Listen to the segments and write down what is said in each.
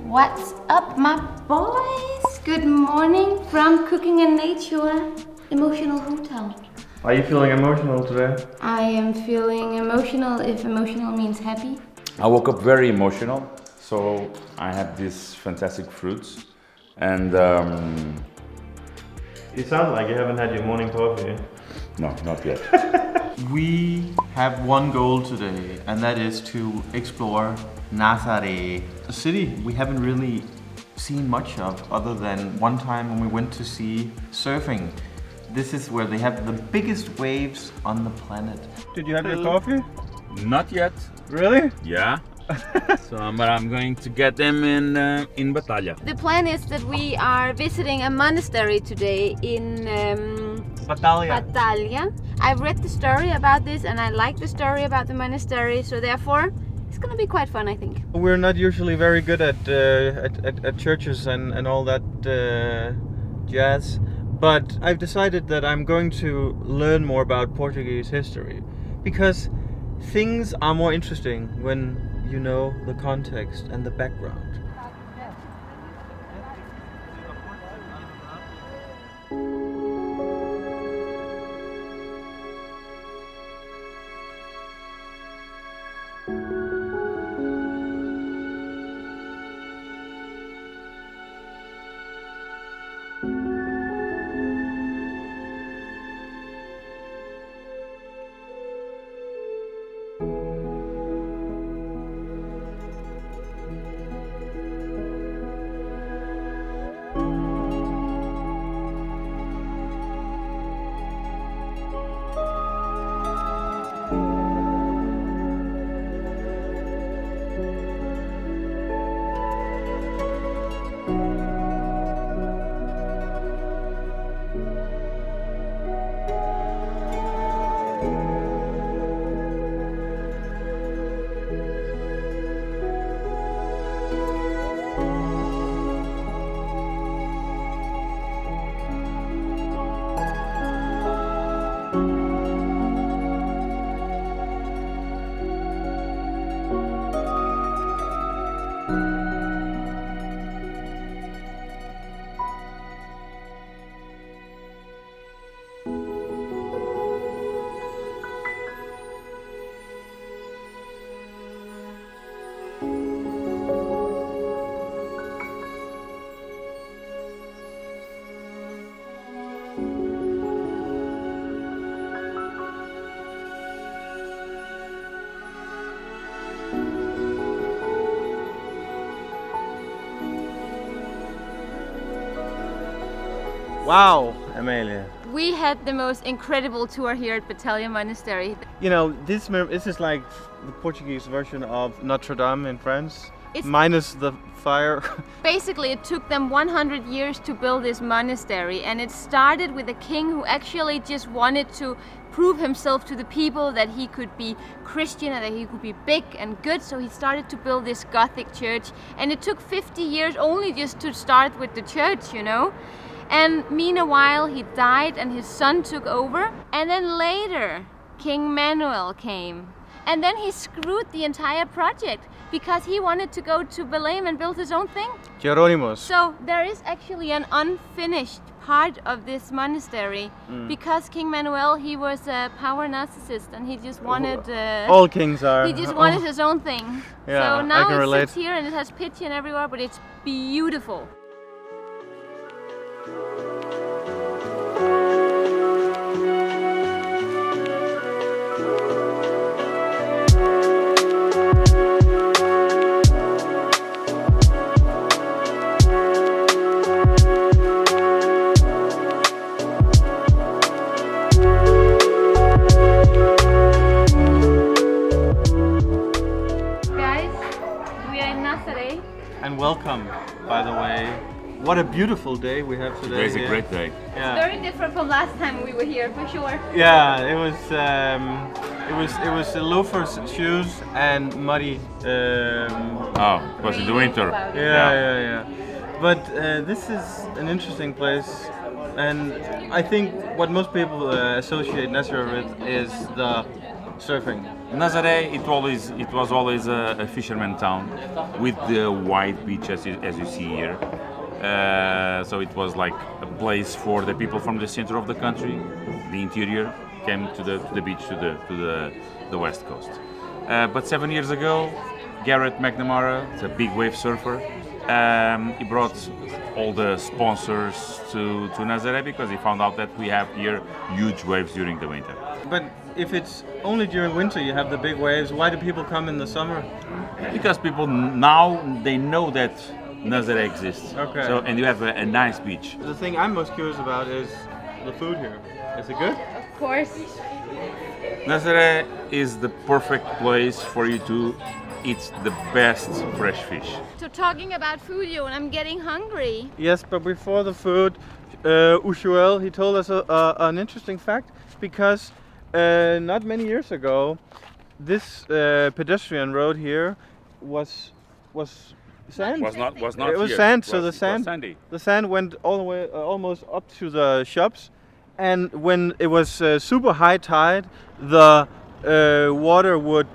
What's up, my boys? Good morning from Cooking and Nature Emotional Hotel. Are you feeling emotional today? I am feeling emotional, if emotional means happy. I woke up very emotional, so I had these fantastic fruits, and You sound like you haven't had your morning coffee. no, not yet. We have one goal today, and that is to explore Nazaré, a city we haven't really seen much of other than one time when we went to see surfing. This is where they have the biggest waves on the planet. Did you have your coffee? Not yet. Really? Yeah. But I'm going to get them in Batalha. The plan is that we are visiting a monastery today in Batalha. I've read the story about this and I like the story about the monastery, so therefore it's gonna be quite fun, I think. We're not usually very good at churches and all that jazz, but I've decided that I'm going to learn more about Portuguese history because things are more interesting when you know the context and the background. Wow, Amalie. We had the most incredible tour here at Batalha Monastery. You know, this is like the Portuguese version of Notre Dame in France, It's- minus the fire. Basically, it took them 100 years to build this monastery, and it started with a king who actually just wanted to prove himself to the people that he could be Christian and that he could be big and good, so he started to build this Gothic church, and it took 50 years only just to start with the church, you know. And meanwhile he died and his son took over, and then later King Manuel came, and then he screwed the entire project because he wanted to go to Belém and build his own thing. Jerónimos. So there is actually an unfinished part of this monastery because King Manuel, he was a power narcissist and he just wanted All kings are. he just wanted his own thing. Yeah, so I now can it relate. sits here and it has pigeon everywhere, but it's beautiful. are in Nazaré. And welcome, by the way. What a beautiful day we have today. Today's a great day. Yeah. It's very different from last time we were here, for sure. Yeah, it was loafers, shoes, and muddy. It was in the winter. Yeah. But this is an interesting place, and I think what most people associate Nazaré with is the surfing. Nazaré, it was always a fisherman town with the white beach as you see here. So it was like a place for the people from the center of the country, the interior, came to the beach to the west coast. But 7 years ago, Garrett McNamara, a big wave surfer, he brought all the sponsors to Nazaré because he found out that we have here huge waves during the winter. But if it's only during winter you have the big waves, why do people come in the summer? Because people now they know that Nazaré exists. Okay. So and you have a nice beach. The thing I'm most curious about is the food here. Is it good? Of course. Nazaré is the perfect place for you to eat the best fresh fish. So talking about food, Joen, I'm getting hungry. Yes, but before the food, Joel, he told us an interesting fact, because not many years ago, this pedestrian road here was sand. Was not It was here. sand, It so was sandy. the sand went all the way almost up to the shops, and when it was super high tide, the water would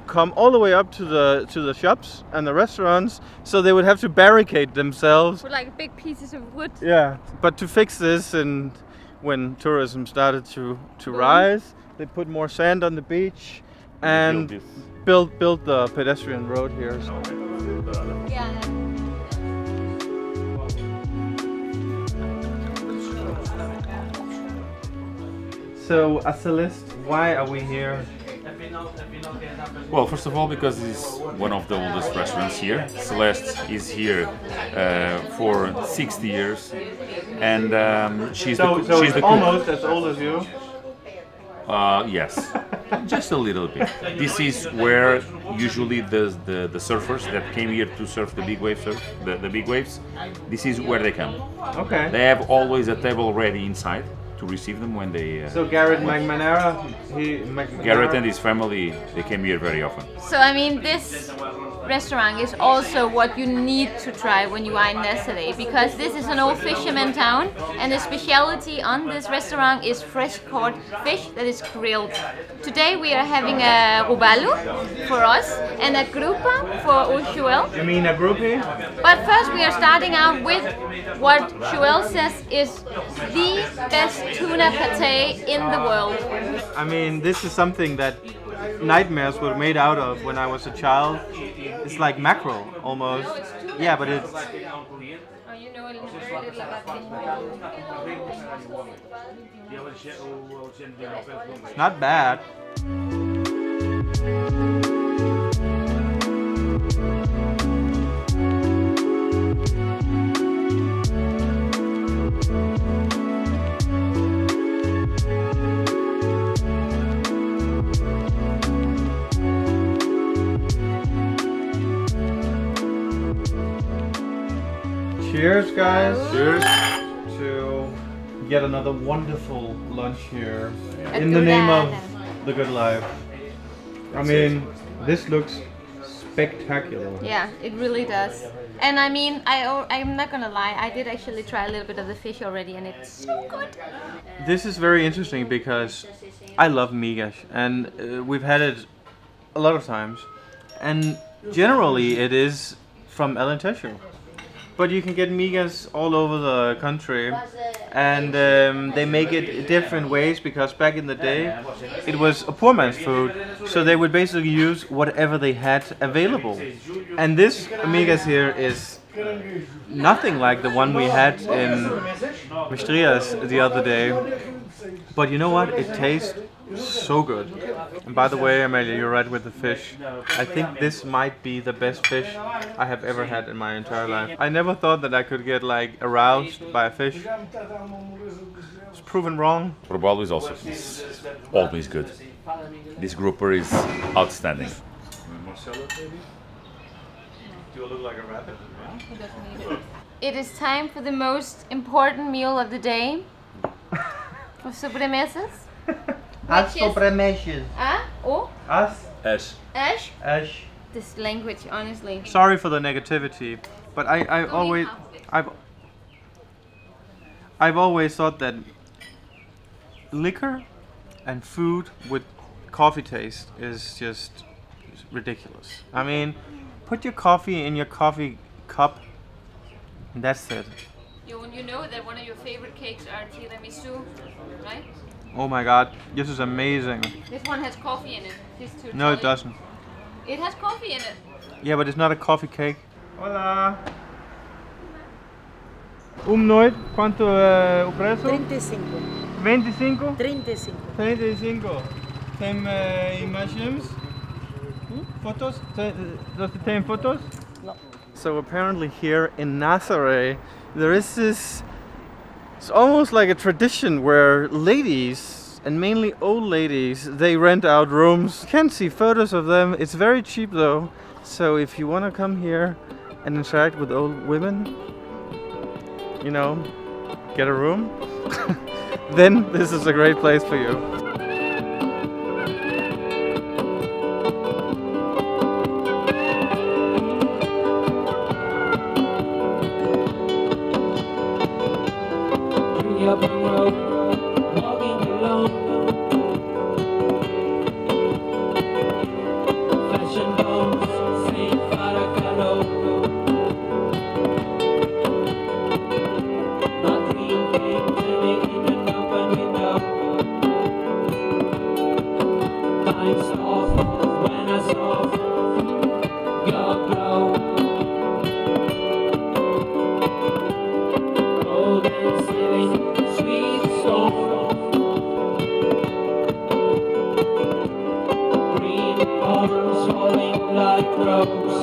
come all the way up to the shops and the restaurants, so they would have to barricade themselves. With like big pieces of wood. Yeah, but to fix this, and when tourism started to rise, they put more sand on the beach and built the pedestrian road here. Yeah. So, as Celeste, why are we here? Well, first of all, because it's one of the oldest restaurants here. Celeste is here for 60 years, and she's the cook. Almost as old as you. Yes, just a little bit. This is where usually the surfers that came here to surf the big waves, this is where they come. Okay. They have always a table ready inside to receive them when they. So Garrett McNamara, Garrett and his family, they came here very often. So I mean, this restaurant is also what you need to try when you are in Nazaré, because this is an old fisherman town, and the specialty on this restaurant is fresh caught fish that is grilled. Today we are having a robalo for us and a grupa for Joel. You mean a groupie? But first we are starting out with what Joel says is the best tuna pate in the world. I mean, this is something that nightmares were made out of when I was a child. It's like mackerel, almost. Yeah, but it's... Oh, you know very little about fish. It's not bad. Cheers, guys. Cheers. To yet another wonderful lunch here A in the name of Durana. the good life. I mean, this looks spectacular. Yeah, it really does. And I mean, I'm not gonna lie, I did actually try a little bit of the fish already, and it's so good. This is very interesting because I love migas, and we've had it a lot of times, and generally it is from Alentejo. But you can get migas all over the country, and they make it different ways, because back in the day it was a poor man's food, so they would basically use whatever they had available. And this migas here is nothing like the one we had in Mistrias the other day. But you know what? It tastes so good. And by the way, Amalie, you're right with the fish. I think this might be the best fish I have ever had in my entire life. I never thought that I could get like aroused by a fish. It's proven wrong. Robalo is also always good. This grouper is outstanding. Do I look like a rabbit? He doesn't need it. It is time for the most important meal of the day. Of sobremesas. As sobremesas. As. Ash. Ash. Ash. This language, honestly. Sorry for the negativity, but I've always thought that liquor and food with coffee taste is just ridiculous. I mean, put your coffee in your coffee cup and that's it. You know that one of your favorite cakes are tiramisu, right? Oh my god, this is amazing. This one has coffee in it. No, it doesn't. It has coffee in it. Yeah, but it's not a coffee cake. Hola. Noite, quanto o preço? 35. 25? 35. 35. Tem imagens? Fotos? Você tem fotos? No. So apparently here in Nazaré, there is this, it's almost like a tradition where ladies, and mainly old ladies, they rent out rooms. You can't see photos of them. It's very cheap though. So if you want to come here and interact with old women, you know, get a room, then this is a great place for you. Walking alone, fashion bones, Saint Faracalo. My dream came to me in an open window. Time stopped when I saw your glow. Golden ceiling. Green arms falling like rose,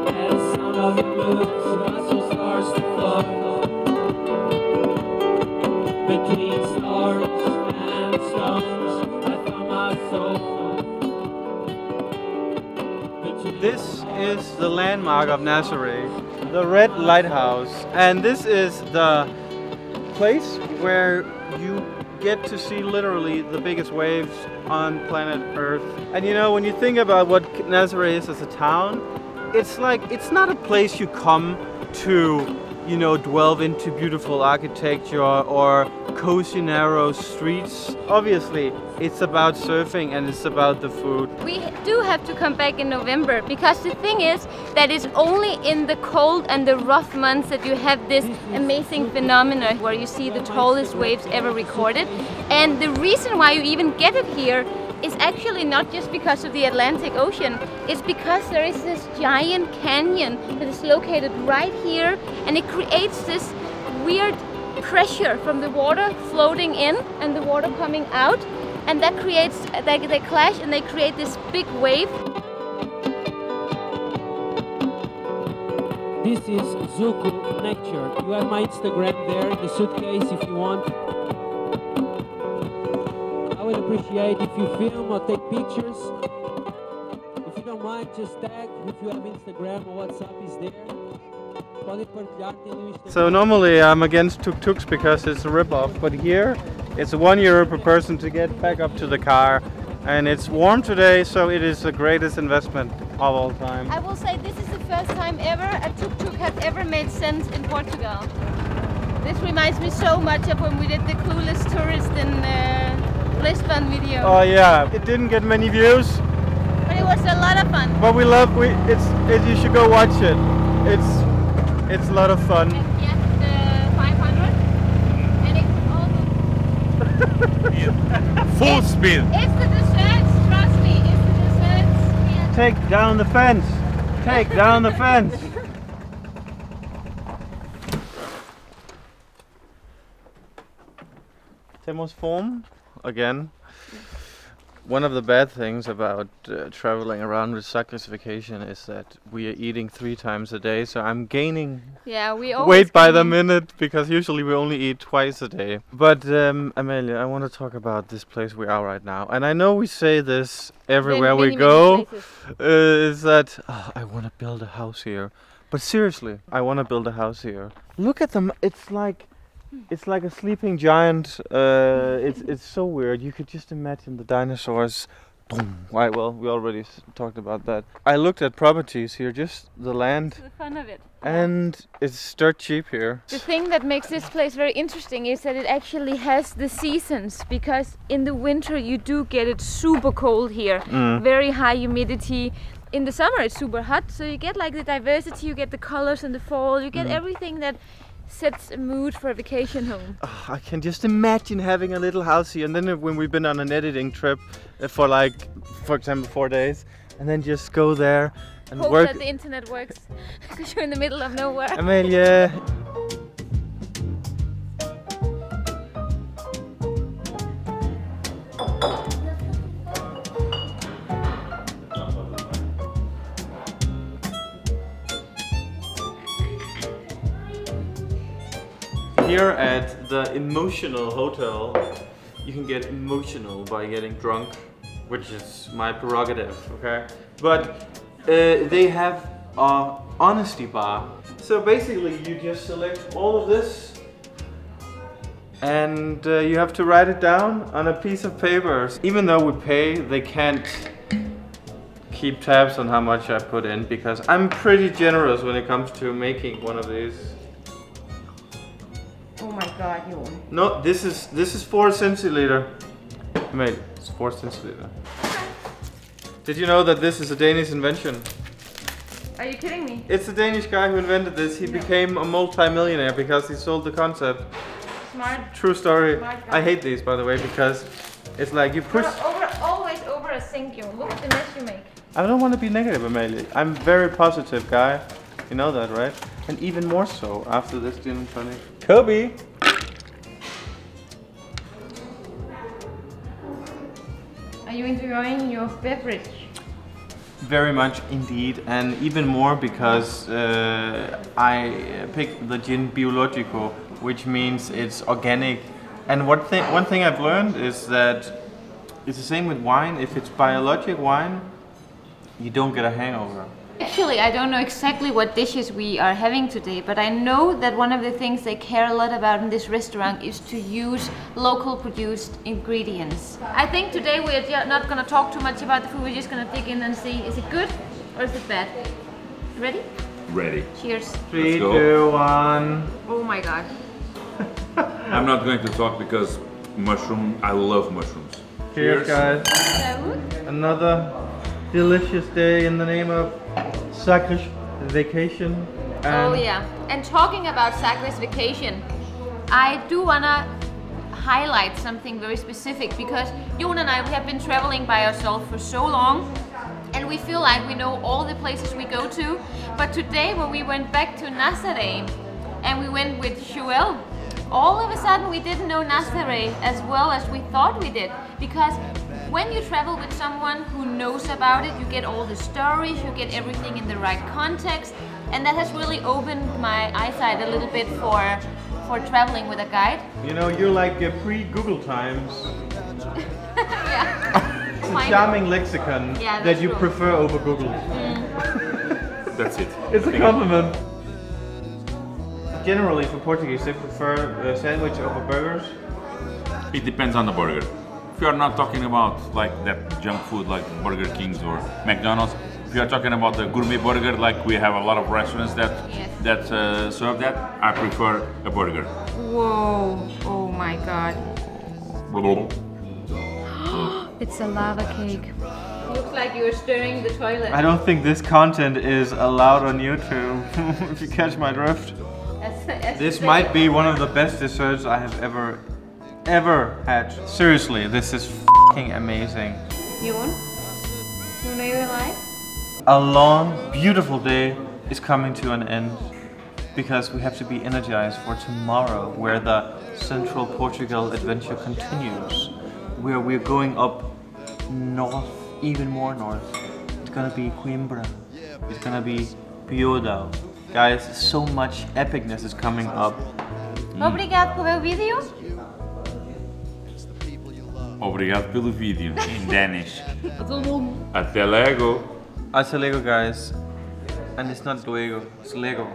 and the sound of your moves, Russell starts to flow between stars and stones. I found my soul. This is the landmark of Nazaré, the Red Lighthouse, and this is the place where you get to see literally the biggest waves on planet Earth. And you know, when you think about what Nazaré is as a town, it's like, it's not a place you come to, you know, delve into beautiful architecture or cozy narrow streets. Obviously, it's about surfing and it's about the food. We do have to come back in November because the thing is that it's only in the cold and the rough months that you have this amazing phenomenon where you see the tallest waves ever recorded. And the reason why you even get it here is actually not just because of the Atlantic Ocean, it's because there is this giant canyon that is located right here, and it creates this weird pressure from the water floating in and the water coming out, and that creates, they clash and they create this big wave. This is Zuku Nature. You have my Instagram there in the suitcase if you want. I would appreciate if you film or take pictures. If you don't mind, just tag if you have Instagram or WhatsApp is there. So normally I'm against tuk-tuks because it's a rip-off, but here it's €1 per person to get back up to the car, and it's warm today, so it is the greatest investment of all time. I will say this is the first time ever a tuk-tuk has ever made sense in Portugal. This reminds me so much of when we did the Clueless Tourist in Lisbon video. Oh yeah, it didn't get many views, but it was a lot of fun. But we love, you should go watch it. It's a lot of fun. And yet, 500, and it's all Full speed. It's the desserts, trust me, it's the desserts. Yeah. Take down the fence. Take down the fence. Temos fome again. One of the bad things about traveling around with Sagres Vacation is that we are eating 3 times a day, so I'm gaining weight by the minute because usually we only eat twice a day. But Amalie, I want to talk about this place we are right now. And I know we say this everywhere we go, is that I want to build a house here. But seriously, I want to build a house here. Look at them, it's like a sleeping giant. It's so weird. You could just imagine the dinosaurs. Boom. Right, well, we already talked about that. I looked at properties here, just the land. The fun of it. And it's dirt cheap here. The thing that makes this place very interesting is that it actually has the seasons, because in the winter you do get it super cold here. Very high humidity. In the summer it's super hot, so you get like the diversity, you get the colors in the fall, you get everything that sets a mood for a vacation home. Oh, I can just imagine having a little house here, and then when we've been on an editing trip for like, for example, 4 days, and then just go there and hope work. That the internet works, because you're in the middle of nowhere. Amalie. Here at the Emotional Hotel, you can get emotional by getting drunk, which is my prerogative, okay? But they have a honesty bar. So basically you just select all of this and you have to write it down on a piece of paper. Even though we pay, they can't keep tabs on how much I put in, because I'm pretty generous when it comes to making one of these. Oh my god, Joen. No, this is 4 centiliter. Mate, it's 4 centiliter. Did you know that this is a Danish invention? Are you kidding me? It's a Danish guy who invented this. He became a multi-millionaire because he sold the concept. Smart. True story. Smart guy. I hate these, by the way, because it's like you push... Always over a sink, Joen. Look at the mess you make. I don't want to be negative, Amalie. I'm a very positive guy. You know that, right? And even more so after this gin and tonic. Kobe! Are you enjoying your beverage? Very much indeed, and even more because I picked the gin biologico, which means it's organic. And one thing I've learned is that it's the same with wine. If it's biologic wine, you don't get a hangover. Actually, I don't know exactly what dishes we are having today, but I know that one of the things they care a lot about in this restaurant is to use local produced ingredients. I think today we are not going to talk too much about the food, we're just going to dig in and see, is it good or is it bad? Ready? Ready. Cheers. 3, 2, 1. Oh my god. I'm not going to talk because I love mushrooms. Cheers, guys. Salud. Another delicious day in the name of Sagres Vacation. Oh yeah, and talking about Sagres Vacation, I do wanna highlight something very specific, because Joen and I, we have been traveling by ourselves for so long, and we feel like we know all the places we go to. But today when we went back to Nazaré and we went with Joel, all of a sudden we didn't know Nazaré as well as we thought we did, because when you travel with someone who knows about it, you get all the stories, you get everything in the right context, and that has really opened my eyesight a little bit for traveling with a guide. You know, you're like pre-Google times. Yeah. It's a charming lexicon that you prefer over Google. That's it. It's a compliment. Generally, for Portuguese, they prefer a sandwich over burgers. It depends on the burger. If you are not talking about like that junk food like Burger Kings or McDonald's, if you are talking about the gourmet burger, like we have a lot of restaurants that serve that, I prefer a burger. Whoa! Oh my god! It's a lava cake. Looks like you're stirring the toilet. I don't think this content is allowed on YouTube. If you catch my drift. This might be one of the best desserts I have ever had. Seriously, this is f***ing amazing. Joen, you know your life? A long, beautiful day is coming to an end because we have to be energized for tomorrow, where the Central Portugal adventure continues, where we're going up north, even more north. It's gonna be Coimbra. It's gonna be Portugal. Guys, so much epicness is coming up. Obrigado por ver o vídeo. Obrigado pelo vídeo, em Danish. Até Lego. Hasta Lego, guys. And it's not Lego, it's Lego.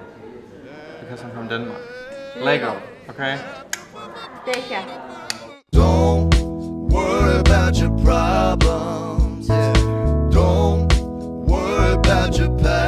Because I'm from Denmark. Lego, okay? Deixa. Don't worry about your problems. Yeah. Don't worry about your past.